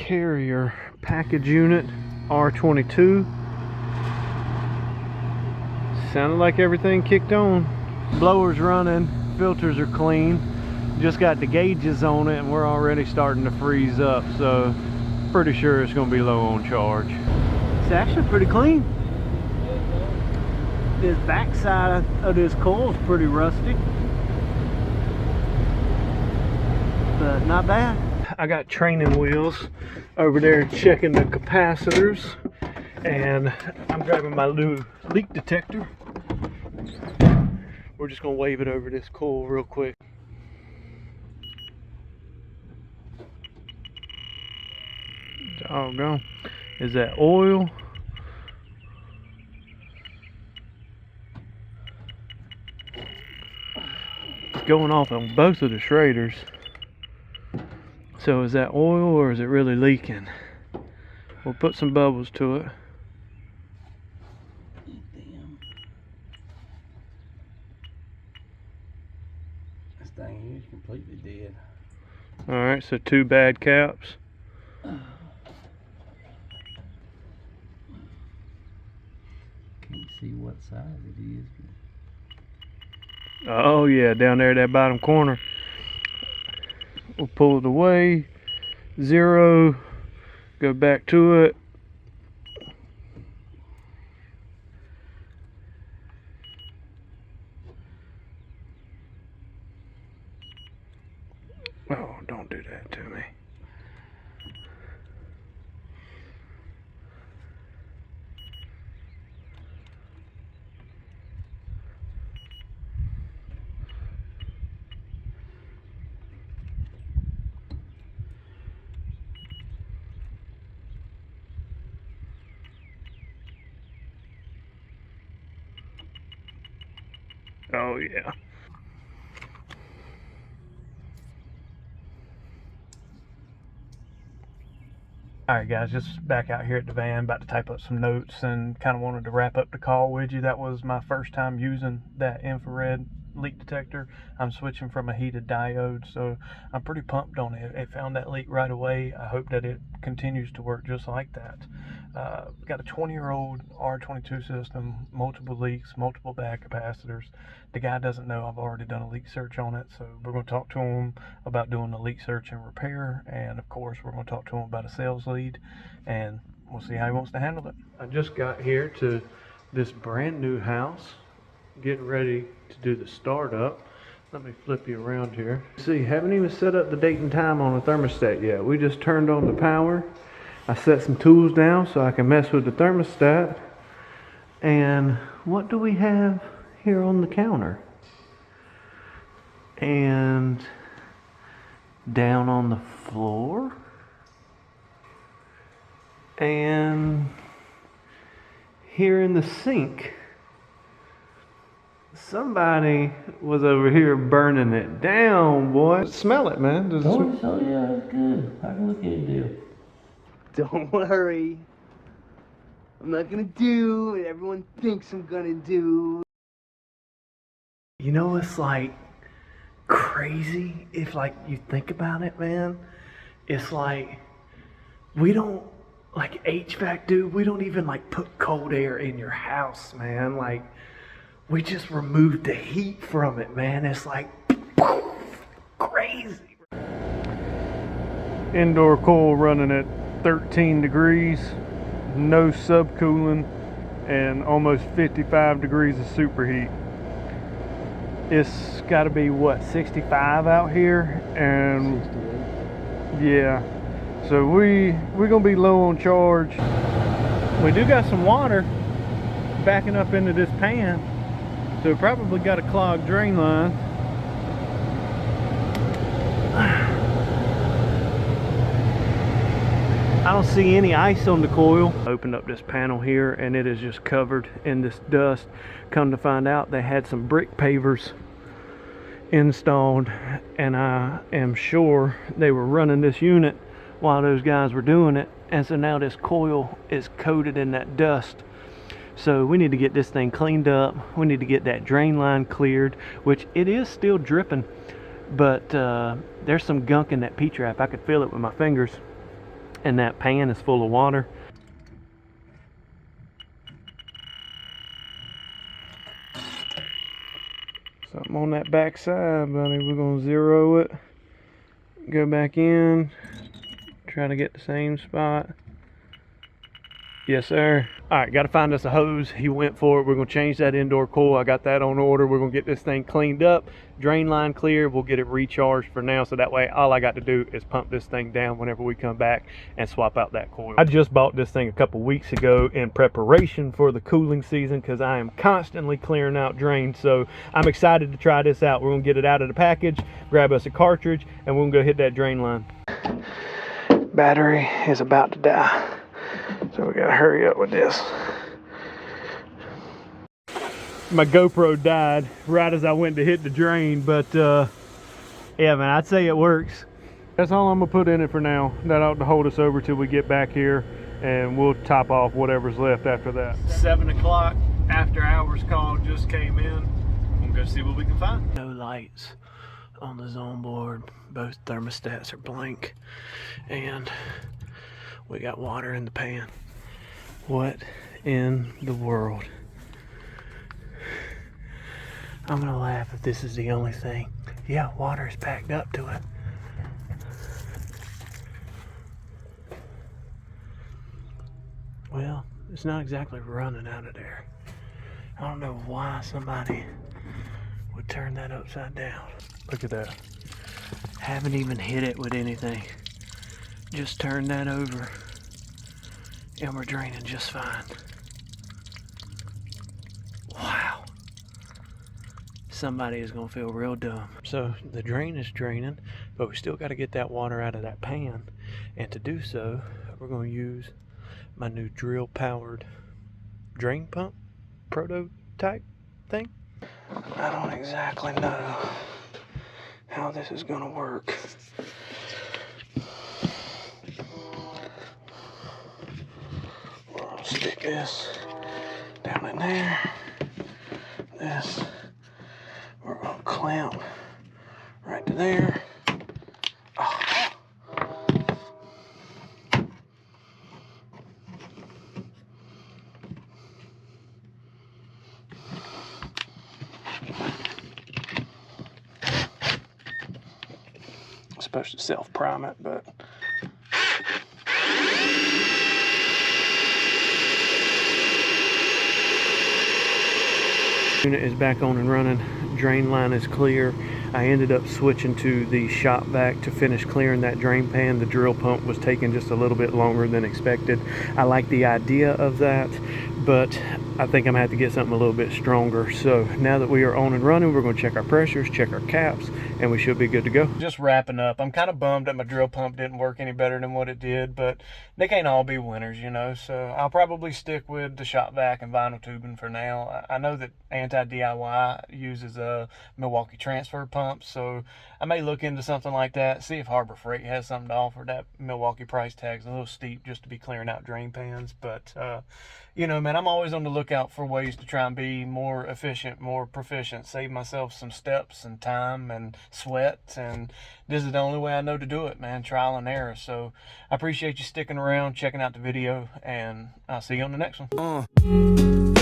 carrier package unit, R22. Sounded like everything kicked on. Blower's running, filters are clean. Just got the gauges on it and we're already starting to freeze up, so pretty sure it's going to be low on charge. It's actually pretty clean. This backside of this coil is pretty rusty, but not bad. I got training wheels over there checking the capacitors, and I'm grabbing my new leak detector. We're just gonna wave it over this coil real quick. Doggone. Is that oil? It's going off on both of the Schraders. So is that oil or is it really leaking? We'll put some bubbles to it. Damn. This thing here is completely dead. Alright, so 2 bad caps. Can't see what size it is. Oh yeah, down there at that bottom corner. We'll pull it away. 0. Go back to it. Oh, don't do that to me. Oh yeah. Alright guys, just back out here at the van, about to type up some notes and kind of wanted to wrap up the call with you. That was my first time using that infrared leak detector. I'm switching from a heated diode, so I'm pretty pumped on it. It found that leak right away. I hope that it continues to work just like that. Got a 20-year-old R22 system, multiple leaks, multiple bad capacitors. The guy doesn't know I've already done a leak search on it, so we're going to talk to him about doing the leak search and repair, and of course we're going to talk to him about a sales lead, and we'll see how he wants to handle it. I just got here to this brand new house, getting ready to do the startup. Let me flip you around here. See, haven't even set up the date and time on the thermostat yet. We just turned on the power. I set some tools down so I can mess with the thermostat. And what do we have here on the counter? And down on the floor. And here in the sink. Somebody was over here burning it down, boy. Smell it, man. Does it smell? Oh yeah, it's good. I can look at it, deal. Don't worry. I'm not gonna do what everyone thinks I'm gonna do. You know, it's like crazy if like you think about it, man. It's like we don't, like HVAC dude, we don't even like put cold air in your house, man. Like we just removed the heat from it, man. It's like crazy. Indoor coil running at 13 degrees, no subcooling, and almost 55 degrees of superheat. It's got to be what, 65 out here, and 68. yeah, so we're gonna be low on charge. We do got some water backing up into this pan, so we probably got a clogged drain line. I don't see any ice on the coil. Opened up this panel here and it is just covered in this dust. Come to find out they had some brick pavers installed, and I am sure they were running this unit while those guys were doing it, and so now this coil is coated in that dust. So we need to get this thing cleaned up. We need to get that drain line cleared, which it is still dripping, but there's some gunk in that P-trap. I could feel it with my fingers. and that pan is full of water. Something on that back side, buddy. We're gonna zero it, go back in, try to get the same spot. Yes, sir. All right, got to find us a hose. He went for it. We're going to change that indoor coil. I got that on order. We're going to get this thing cleaned up, drain line clear. We'll get it recharged for now, so that way all I got to do is pump this thing down whenever we come back and swap out that coil. I just bought this thing a couple weeks ago in preparation for the cooling season because I am constantly clearing out drains. So I'm excited to try this out. We're going to get it out of the package, grab us a cartridge, and we're going to go hit that drain line. Battery is about to die, so we gotta hurry up with this. My GoPro died right as I went to hit the drain, but yeah, man, I'd say it works. That's all I'm gonna put in it for now. That ought to hold us over till we get back here, and we'll top off whatever's left after that. 7 o'clock after hours call just came in. We'll go see what we can find. No lights on the zone board. Both thermostats are blank, and we got water in the pan. What in the world? I'm gonna laugh if this is the only thing. Yeah, water is packed up to it. Well, it's not exactly running out of there. I don't know why somebody would turn that upside down. Look at that. Haven't even hit it with anything. Just turn that over and we're draining just fine. Wow. Somebody is gonna feel real dumb. So the drain is draining, but we still gotta get that water out of that pan. And to do so, we're gonna use my new drill powered drain pump prototype thing. I don't exactly know how this is gonna work. We're gonna stick this down in there. This we're gonna clamp right to there. Oh. I'm supposed to self-prime it, but unit is back on and running. Drain line is clear. I ended up switching to the shop vac to finish clearing that drain pan. The drill pump was taking just a little bit longer than expected. I like the idea of that, but I think I'm gonna have to get something a little bit stronger. So now that we are on and running, we're gonna check our pressures, check our caps, and we should be good to go. Just wrapping up. I'm kind of bummed that my drill pump didn't work any better than what it did, but they can't all be winners, you know, so I'll probably stick with the shop vac and vinyl tubing for now. I know that Anti-DIY uses a Milwaukee transfer pump, so I may look into something like that, see if Harbor Freight has something to offer. That Milwaukee price tag's a little steep just to be clearing out drain pans, but you know, man, I'm always on the lookout for ways to try and be more efficient, more proficient, save myself some steps and time and sweat, and this is the only way I know to do it, man, trial and error. So I appreciate you sticking around, checking out the video, and I'll see you on the next one.